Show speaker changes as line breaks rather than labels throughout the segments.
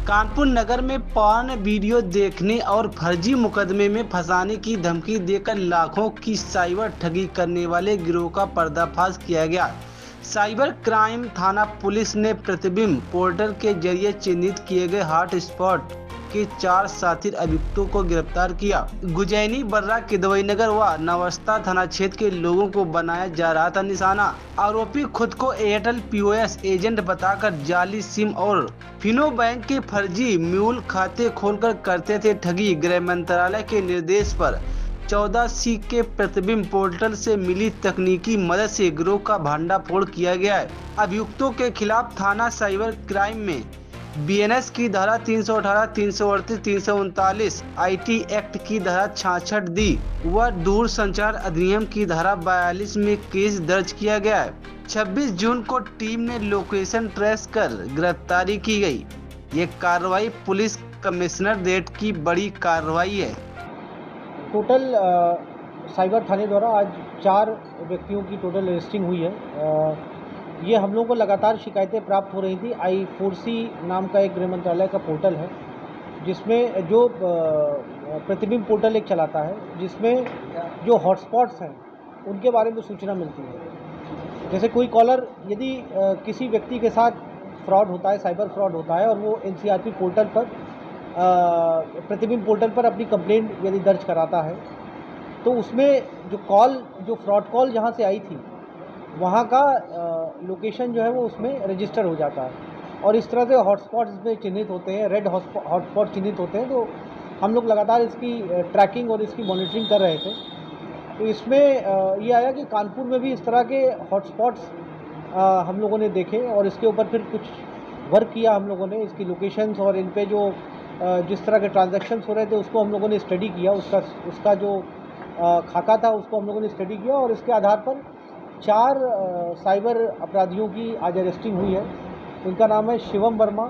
कानपुर नगर में porn video देखने और फर्जी मुकदमे में फंसाने की धमकी देकर लाखों की साइबर ठगी करने वाले गिरोह का पर्दाफाश किया गया। साइबर क्राइम थाना पुलिस ने प्रतिबिंब पोर्टल के जरिए चिन्हित किए गए हॉट स्पॉट के 4 साथी अभियुक्तों को गिरफ्तार किया। गुजैनी, बर्रा, किदवई नगर व नवस्ता थाना क्षेत्र के लोगों को बनाया जा रहा था निशाना। आरोपी खुद को एयरटेल POS एजेंट बताकर जाली सिम और फिनो बैंक के फर्जी म्यूल खाते खोलकर करते थे ठगी। गृह मंत्रालय के निर्देश पर 14C के प्रतिबिंब पोर्टल से मिली तकनीकी मदद से गिरोह का भंडाफोड़ किया गया है। अभियुक्तों के खिलाफ थाना साइबर क्राइम में BNS की धारा 318, 338, 339, IT एक्ट की धारा 66D व दूरसंचार अधिनियम की धारा 42 में केस दर्ज किया गया है। 26 जून को टीम ने लोकेशन ट्रेस कर गिरफ्तारी की गई। ये कार्रवाई पुलिस कमिश्नरेट की बड़ी कार्रवाई है।
टोटल साइबर थाने द्वारा आज 4 व्यक्तियों की टोटल अरेस्टिंग हुई है। ये हम लोगों को लगातार शिकायतें प्राप्त हो रही थी। I4C नाम का एक गृह मंत्रालय का पोर्टल है, जिसमें जो प्रतिबिंब पोर्टल एक चलाता है, जिसमें जो हॉटस्पॉट्स हैं उनके बारे में सूचना मिलती है। जैसे कोई कॉलर यदि किसी व्यक्ति के साथ फ्रॉड होता है, साइबर फ्रॉड होता है, और वो NCRP पोर्टल पर प्रतिबिंब पोर्टल पर अपनी कंप्लेंट यदि दर्ज कराता है, तो उसमें जो फ्रॉड कॉल जहाँ से आई थी वहाँ का लोकेशन जो है वो उसमें रजिस्टर हो जाता है। और इस तरह से हॉटस्पॉट्स में चिन्हित होते हैं, रेड हॉटस्पॉट चिन्हित होते हैं। तो हम लोग लगातार इसकी ट्रैकिंग और इसकी मॉनिटरिंग कर रहे थे। तो इसमें ये आया कि कानपुर में भी इस तरह के हॉटस्पॉट्स हम लोगों ने देखे और इसके ऊपर फिर कुछ वर्क किया हम लोगों ने। इसकी लोकेशंस और इन पे जो जिस तरह के ट्रांजैक्शंस हो रहे थे उसको हम लोगों ने स्टडी किया। उसका जो खाका था उसको हम लोगों ने स्टडी किया और इसके आधार पर 4 साइबर अपराधियों की आज अरेस्टिंग हुई है। इनका नाम है शिवम वर्मा,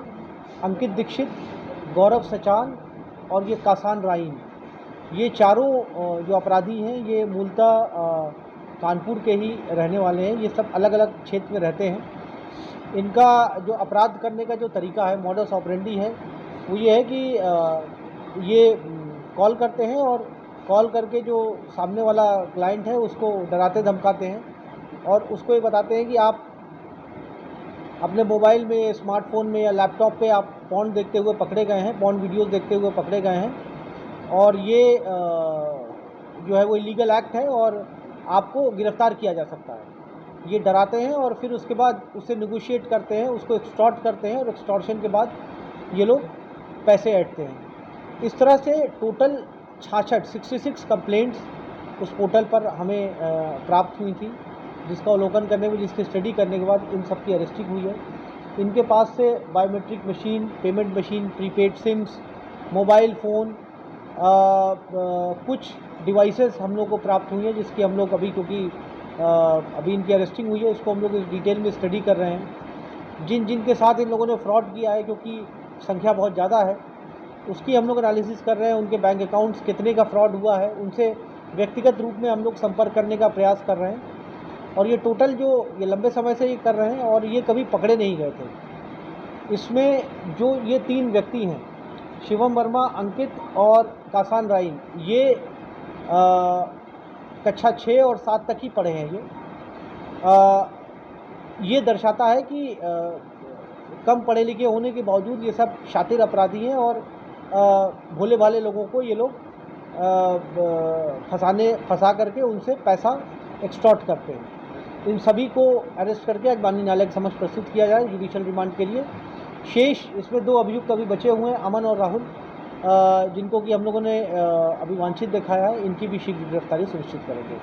अंकित दीक्षित, गौरव सचान और ये कासान राइन। ये चारों जो अपराधी हैं ये मूलतः कानपुर के ही रहने वाले हैं। ये सब अलग अलग क्षेत्र में रहते हैं। इनका जो अपराध करने का जो तरीका है, मॉडस ऑपरेंडी है, वो ये है कि ये कॉल करते हैं और कॉल करके जो सामने वाला क्लाइंट है उसको डराते धमकाते हैं और उसको ये बताते हैं कि आप अपने मोबाइल में, स्मार्टफोन में या लैपटॉप पे आप पॉर्न देखते हुए पकड़े गए हैं, पॉर्न वीडियोस देखते हुए पकड़े गए हैं और ये जो है वो इलीगल एक्ट है और आपको गिरफ्तार किया जा सकता है। ये डराते हैं और फिर उसके बाद उससे नेगोशिएट करते हैं, उसको एक्सटॉर्ट करते हैं और एक्सटॉर्शन के बाद ये लोग पैसे ऐंठते हैं। इस तरह से टोटल 66 कंप्लेंट्स उस पोर्टल पर हमें प्राप्त हुई थी, जिसका अवलोकन करने में, जिसकी स्टडी करने के बाद इन सब की अरेस्टिंग हुई है। इनके पास से biometric machine, payment machine, prepaid SIMs, mobile phone, कुछ डिवाइसेस हम लोग को प्राप्त हुई हैं, जिसकी हम लोग अभी, क्योंकि अभी इनकी अरेस्टिंग हुई है, उसको हम लोग डिटेल में स्टडी कर रहे हैं। जिनके साथ इन लोगों ने फ्रॉड किया है, क्योंकि संख्या बहुत ज़्यादा है, उसकी हम लोग एनालिसिस कर रहे हैं। उनके बैंक अकाउंट्स कितने का फ्रॉड हुआ है, उनसे व्यक्तिगत रूप में हम लोग संपर्क करने का प्रयास कर रहे हैं। और ये टोटल जो ये लंबे समय से ये कर रहे हैं और ये कभी पकड़े नहीं गए थे। इसमें जो ये 3 व्यक्ति हैं, शिवम वर्मा, अंकित और कासान राइन, ये कक्षा 6 और 7 तक ही पढ़े हैं। ये दर्शाता है कि कम पढ़े लिखे होने के बावजूद ये सब शातिर अपराधी हैं और भोले भाले लोगों को ये लोग फंसा करके उनसे पैसा एक्सटॉर्ट करते हैं। इन सभी को अरेस्ट करके आज माननीय न्यायालय के समक्ष प्रस्तुत किया जाए जुडिशियल रिमांड के लिए। शेष इसमें 2 अभियुक्त अभी बचे हुए हैं, अमन और राहुल, जिनको कि हम लोगों ने अभी वांछित दिखाया है। इनकी भी शीघ्र गिरफ्तारी सुनिश्चित करेंगे।